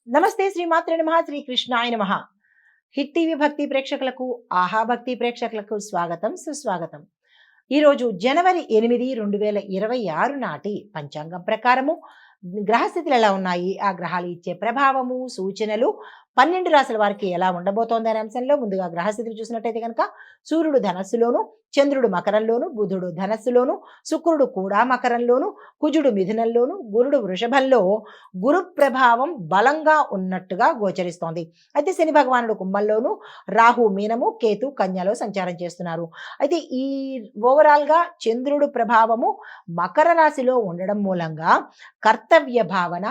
నమస్తే శ్రీమాత్రే నమః శ్రీకృష్ణాయ నమః. హిట్ టీవీ భక్తి ప్రేక్షకులకు, ఆహా భక్తి ప్రేక్షకులకు స్వాగతం సుస్వాగతం. ఈరోజు జనవరి 8, 2026 నాటి పంచాంగం ప్రకారము గ్రహస్థితులు ఎలా ఉన్నాయి, ఆ గ్రహాలు ఇచ్చే ప్రభావము, సూచనలు 12 రాశుల వారికి ఎలా ఉండబోతోంది అనే అంశంలో ముందుగా గ్రహస్థితులు చూసినట్టయితే కనుక సూర్యుడు ధనస్సులోను, చంద్రుడు మకరంలోను, బుధుడు ధనస్సులోను, శుక్రుడు కూడా మకరంలోను, కుజుడు మిథునంలోను, గురుడు వృషభంలో గురు ప్రభావం బలంగా ఉన్నట్టుగా గోచరిస్తోంది. అయితే శని భగవానుడు కుంభంలోను, రాహు మీనము, కేతు కన్యలో సంచారం చేస్తున్నారు. అయితే ఈ ఓవరాల్‌గా చంద్రుడు ప్రభావము మకర రాశిలో ఉండడం మూలంగా కర్తవ్య భావన,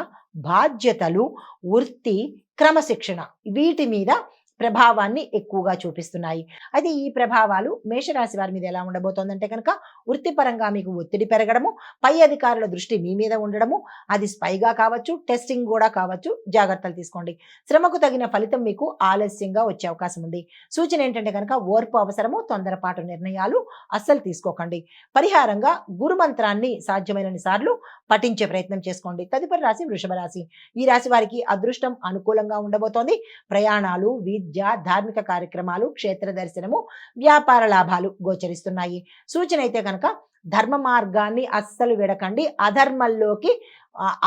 బాధ్యతలు, వృత్తి, క్రమశిక్షణ వీటి మీద ప్రభావాన్ని ఎక్కువగా చూపిస్తున్నాయి. అయితే ఈ ప్రభావాలు మేషరాశి వారి మీద ఎలా ఉండబోతోందంటే కనుక వృత్తిపరంగా మీకు ఒత్తిడి పెరగడము, పై అధికారుల దృష్టి మీ మీద ఉండడము, అది స్పైగా కావచ్చు, టెస్టింగ్ కూడా కావచ్చు, జాగ్రత్తలు తీసుకోండి. శ్రమకు తగిన ఫలితం మీకు ఆలస్యంగా వచ్చే అవకాశం ఉంది. సూచన ఏంటంటే కనుక ఓర్పు అవసరము, తొందరపాటు నిర్ణయాలు అస్సలు తీసుకోకండి. పరిహారంగా గురు మంత్రాన్ని సాధ్యమైనన్ని సార్లు పఠించే ప్రయత్నం చేసుకోండి. తదుపరి రాశి వృషభ రాశి. ఈ రాశి వారికి అదృష్టం అనుకూలంగా ఉండబోతోంది. ప్రయాణాలు, విద్య, ధార్మిక కార్యక్రమాలు, క్షేత్ర దర్శనము, వ్యాపార లాభాలు గోచరిస్తున్నాయి. సూచన అయితే కనుక ధర్మ మార్గాన్ని అస్సలు విడకండి. అధర్మంలోకి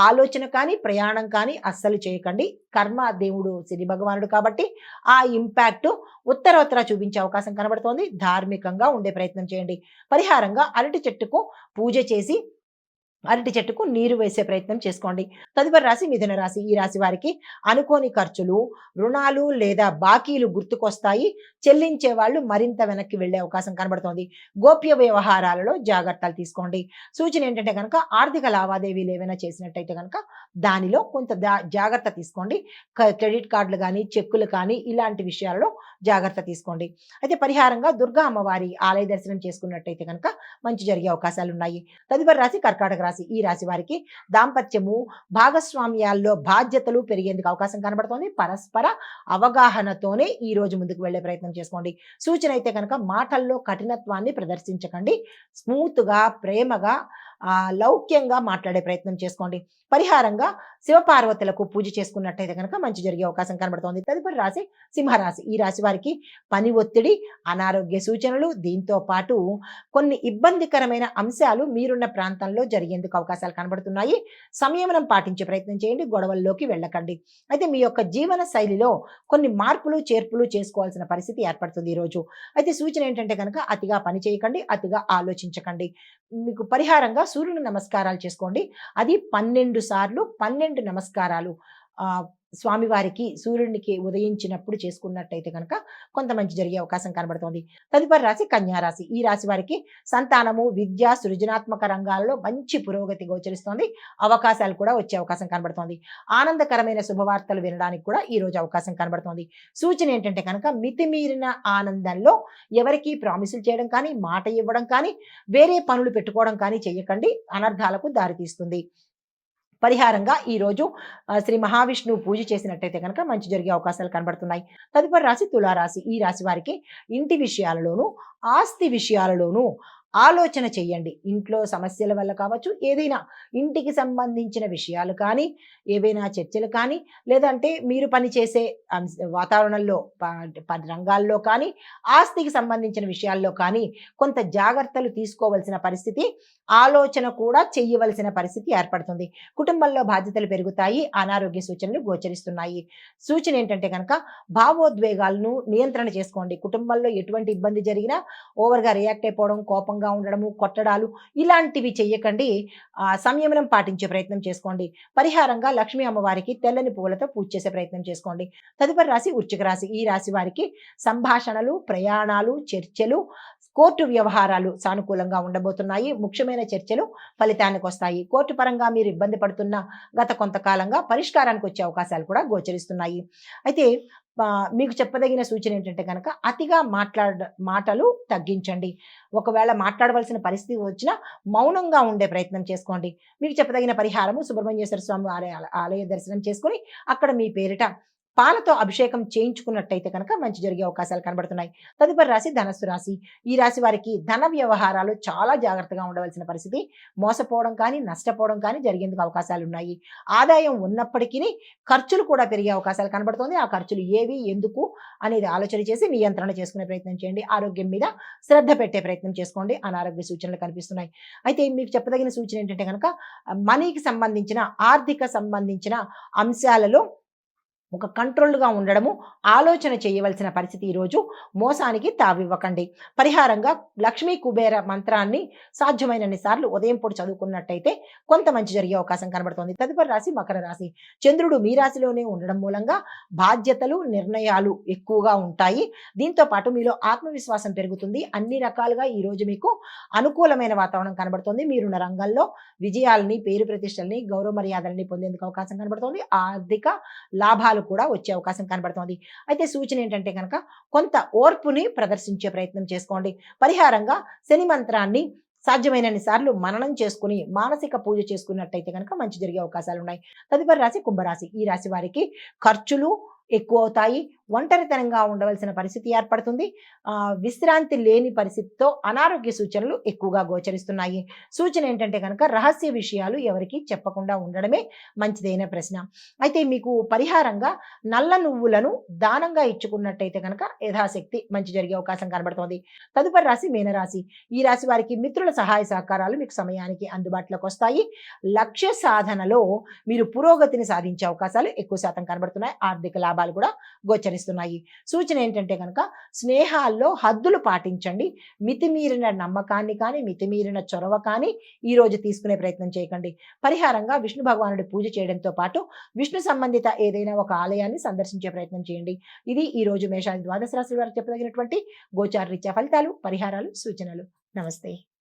ఆలోచన కానీ, ప్రయాణం కానీ అస్సలు చేయకండి. కర్మ దేవుడు శని భగవానుడు కాబట్టి ఆ ఇంపాక్ట్ ఉత్తరోత్తర చూపించే అవకాశం కనబడుతోంది. ధార్మికంగా ఉండే ప్రయత్నం చేయండి. పరిహారంగా అరటి చెట్టుకు పూజ చేసి అరటి చెట్టుకు నీరు వేసే ప్రయత్నం చేసుకోండి. తదుపరి రాశి మిథున రాశి. ఈ రాశి వారికి అనుకోని ఖర్చులు, రుణాలు లేదా బాకీలు గుర్తుకొస్తాయి. చెల్లించే వాళ్ళు మరింత వెనక్కి వెళ్ళే అవకాశం కనబడుతోంది. గోప్య వ్యవహారాలలో జాగ్రత్తలు తీసుకోండి. సూచన ఏంటంటే కనుక ఆర్థిక లావాదేవీలు ఏవైనా చేసినట్టయితే కనుక దానిలో కొంత జాగ్రత్త తీసుకోండి. క్రెడిట్ కార్డులు కానీ, చెక్కులు కానీ ఇలాంటి విషయాలలో జాగ్రత్త తీసుకోండి. అయితే పరిహారంగా దుర్గా అమ్మవారి ఆలయ దర్శనం చేసుకున్నట్టయితే కనుక మంచి జరిగే అవకాశాలు ఉన్నాయి. తదుపరి రాశి కర్కాటక రాశి. ఈ రాశి వారికి దాంపత్యము, భాగస్వామ్యాల్లో బాధ్యతలు పెరిగేందుకు అవకాశం కనబడుతోంది. పరస్పర అవగాహనతోనే ఈ రోజు ముందుకు వెళ్ళే ప్రయత్నం చేసుకోండి. సూచన అయితే కనుక మాటల్లో కఠినత్వాన్ని ప్రదర్శించకండి. స్మూత్‌గా, ప్రేమగా, లౌక్యంగా మాట్లాడే ప్రయత్నం చేసుకోండి. పరిహారంగా శివపార్వతులకు పూజ చేసుకున్నట్టయితే కనుక మంచి జరిగే అవకాశం కనబడుతోంది. తదుపరి రాశి సింహరాశి. ఈ రాశి వారికి పని ఒత్తిడి, అనారోగ్య సూచనలు, దీంతో పాటు కొన్ని ఇబ్బందికరమైన అంశాలు మీరున్న ప్రాంతంలో జరిగేందుకు అవకాశాలు కనబడుతున్నాయి. సంయమనం పాటించే ప్రయత్నం చేయండి. గొడవల్లోకి వెళ్ళకండి. అయితే మీ యొక్క జీవన శైలిలో కొన్ని మార్పులు, చేర్పులు చేసుకోవాల్సిన పరిస్థితి ఏర్పడుతుంది ఈరోజు. అయితే సూచన ఏంటంటే కనుక అతిగా పని చేయకండి, అతిగా ఆలోచించకండి. మీకు పరిహారంగా సూర్యుని నమస్కారాలు చేసుకోండి. అది 12 సార్లు 12 నమస్కారాలు స్వామివారికి సూర్యునికి ఉదయించినప్పుడు చేసుకున్నట్టయితే కనుక కొంత మంచి జరిగే అవకాశం కనబడుతోంది. తదుపరి రాశి కన్యా రాశి. ఈ రాశి వారికి సంతానము, విద్య, సృజనాత్మక రంగాల్లో మంచి పురోగతి గోచరిస్తోంది. అవకాశాలు కూడా వచ్చే అవకాశం కనబడుతోంది. ఆనందకరమైన శుభవార్తలు వినడానికి కూడా ఈ రోజు అవకాశం కనబడుతోంది. సూచన ఏంటంటే కనుక మితిమీరిన ఆనందంలో ఎవరికీ ప్రామిసులు చేయడం కానీ, మాట ఇవ్వడం కానీ, వేరే పనులు పెట్టుకోవడం కానీ చేయకండి. అనర్థాలకు దారితీస్తుంది. పరిహారంగా ఈరోజు శ్రీ మహావిష్ణువు పూజ చేసినట్టయితే కనుక మంచి జరిగే అవకాశాలు కనబడుతున్నాయి. తదుపరి రాశి తులారాశి. ఈ రాశి వారికి ఇంటి విషయాలలోనూ, ఆస్తి విషయాలలోనూ ఆలోచన చెయ్యండి. ఇంట్లో సమస్యల వల్ల కావచ్చు, ఏదైనా ఇంటికి సంబంధించిన విషయాలు కానీ, ఏవైనా చర్చలు కానీ, లేదంటే మీరు పనిచేసే వాతావరణంలో రంగాల్లో కానీ, ఆస్తికి సంబంధించిన విషయాల్లో కానీ కొంత జాగ్రత్తలు తీసుకోవలసిన పరిస్థితి, ఆలోచన కూడా చెయ్యవలసిన పరిస్థితి ఏర్పడుతుంది. కుటుంబంలో బాధ్యతలు పెరుగుతాయి. అనారోగ్య సూచనలు గోచరిస్తున్నాయి. సూచన ఏంటంటే కనుక భావోద్వేగాలను నియంత్రణ చేసుకోండి. కుటుంబంలో ఎటువంటి ఇబ్బంది జరిగినా ఓవర్‌గా రియాక్ట్ అయిపోవడం, కోపంగా ఉండడము, కొట్టడాలు ఇలాంటివి చెయ్యకండి. సంయమనం పాటించే ప్రయత్నం చేసుకోండి. పరిహారంగా లక్ష్మీ అమ్మవారికి తెల్లని పువ్వులతో పూజ చేసే ప్రయత్నం చేసుకోండి. తదుపరి రాశి వృశ్చిక రాశి. ఈ రాశి వారికి సంభాషణలు, ప్రయాణాలు, చర్చలు, కోర్టు వ్యవహారాలు సానుకూలంగా ఉండబోతున్నాయి. ముఖ్యమైన చర్చలు ఫలితానికి వస్తాయి. కోర్టు పరంగా మీరు ఇబ్బంది పడుతున్న గత కొంతకాలంగా పరిష్కారానికి వచ్చే అవకాశాలు కూడా గోచరిస్తున్నాయి. అయితే మీకు చెప్పదగిన సూచన ఏంటంటే కనుక అతిగా మాటలు తగ్గించండి. ఒకవేళ మాట్లాడవలసిన పరిస్థితి వచ్చినా మౌనంగా ఉండే ప్రయత్నం చేసుకోండి. మీకు చెప్పదగిన పరిహారము సుబ్రహ్మణ్యేశ్వర స్వామి ఆలయ దర్శనం చేసుకొని అక్కడ మీ పేరిట పాలతో అభిషేకం చేయించుకున్నట్టయితే కనుక మంచి జరిగే అవకాశాలు కనబడుతున్నాయి. తదుపరి రాశి ధనస్సు రాశి. ఈ రాశి వారికి ధన వ్యవహారాలు చాలా జాగ్రత్తగా ఉండవలసిన పరిస్థితి. మోసపోవడం కానీ, నష్టపోవడం కానీ జరిగేందుకు అవకాశాలున్నాయి. ఆదాయం ఉన్నప్పటికీ ఖర్చులు కూడా పెరిగే అవకాశాలు కనబడుతోంది. ఆ ఖర్చులు ఏవి, ఎందుకు అనేది ఆలోచన చేసి నియంత్రణ చేసుకునే ప్రయత్నం చేయండి. ఆరోగ్యం మీద శ్రద్ధ పెట్టే ప్రయత్నం చేసుకోండి. అనారోగ్య సూచనలు కనిపిస్తున్నాయి. అయితే మీకు చెప్పదగిన సూచన ఏంటంటే కనుక మనీకి సంబంధించిన, ఆర్థిక సంబంధించిన అంశాలలో ఒక కంట్రోల్డ్‌గా ఉండడము, ఆలోచన చేయవలసిన పరిస్థితి ఈరోజు. మోసానికి తావివ్వకండి. పరిహారంగా లక్ష్మీ కుబేర మంత్రాన్ని సాధ్యమైనన్ని సార్లు ఉదయం పూట చదువుకున్నట్టయితే కొంత మంచి జరిగే అవకాశం కనబడుతోంది. తదుపరి రాశి మకర రాశి. చంద్రుడు మీ రాశిలోనే ఉండడం మూలంగా బాధ్యతలు, నిర్ణయాలు ఎక్కువగా ఉంటాయి. దీంతో పాటు మీలో ఆత్మవిశ్వాసం పెరుగుతుంది. అన్ని రకాలుగా ఈరోజు మీకు అనుకూలమైన వాతావరణం కనబడుతోంది. మీరున్న రంగంలో విజయాలని, పేరు ప్రతిష్టలని, గౌరవ మర్యాదలని పొందేందుకు అవకాశం కనబడుతోంది. ఆర్థిక లాభాలు కూడా వచ్చే అవకాశం కనబడుతోంది. అయితే సూచన ఏంటంటే కనుక కొంత ఓర్పుని ప్రదర్శించే ప్రయత్నం చేసుకోండి. పరిహారంగా శని మంత్రాన్ని సాధ్యమైనన్ని సార్లు మననం చేసుకుని మానసిక పూజ చేసుకున్నట్టయితే కనుక మంచి జరిగే అవకాశాలు ఉన్నాయి. తదుపరి రాశి కుంభరాశి. ఈ రాశి వారికి ఖర్చులు ఎక్కువ అవుతాయి. ఒంటరితనంగా ఉండవలసిన పరిస్థితి ఏర్పడుతుంది. విశ్రాంతి లేని పరిస్థితితో అనారోగ్య సూచనలు ఎక్కువగా గోచరిస్తున్నాయి. సూచన ఏంటంటే కనుక రహస్య విషయాలు ఎవరికి చెప్పకుండా ఉండడమే మంచిదైన ప్రశ్న. అయితే మీకు పరిహారంగా నల్ల నువ్వులను దానంగా ఇచ్చుకున్నట్టయితే కనుక యథాశక్తి మంచి జరిగే అవకాశం కనబడుతోంది. తదుపరి రాశి మీనరాశి. ఈ రాశి వారికి మిత్రుల సహాయ సహకారాలు మీకు సమయానికి అందుబాటులోకి వస్తాయి. లక్ష్య సాధనలో మీరు పురోగతిని సాధించే అవకాశాలు ఎక్కువ శాతం కనబడుతున్నాయి. ఆర్థిక లాభాలు కూడా గోచరిస్తున్నాయి. సూచన ఏంటంటే కనుక స్నేహాల్లో హద్దులు పాటించండి. మితిమీరిన నమ్మకాన్ని కానీ, మితిమీరిన చొరవ కానీ ఈ రోజు తీసుకునే ప్రయత్నం చేయకండి. పరిహారంగా విష్ణు భగవానుడి పూజ చేయడంతో పాటు విష్ణు సంబంధిత ఏదైనా ఒక ఆలయాన్ని సందర్శించే ప్రయత్నం చేయండి. ఇది ఈ రోజు మేషాది ద్వాదశ రాశుల వారికి చెప్పదగినటువంటి గోచార రీత్యా ఫలితాలు, పరిహారాలు, సూచనలు. నమస్తే.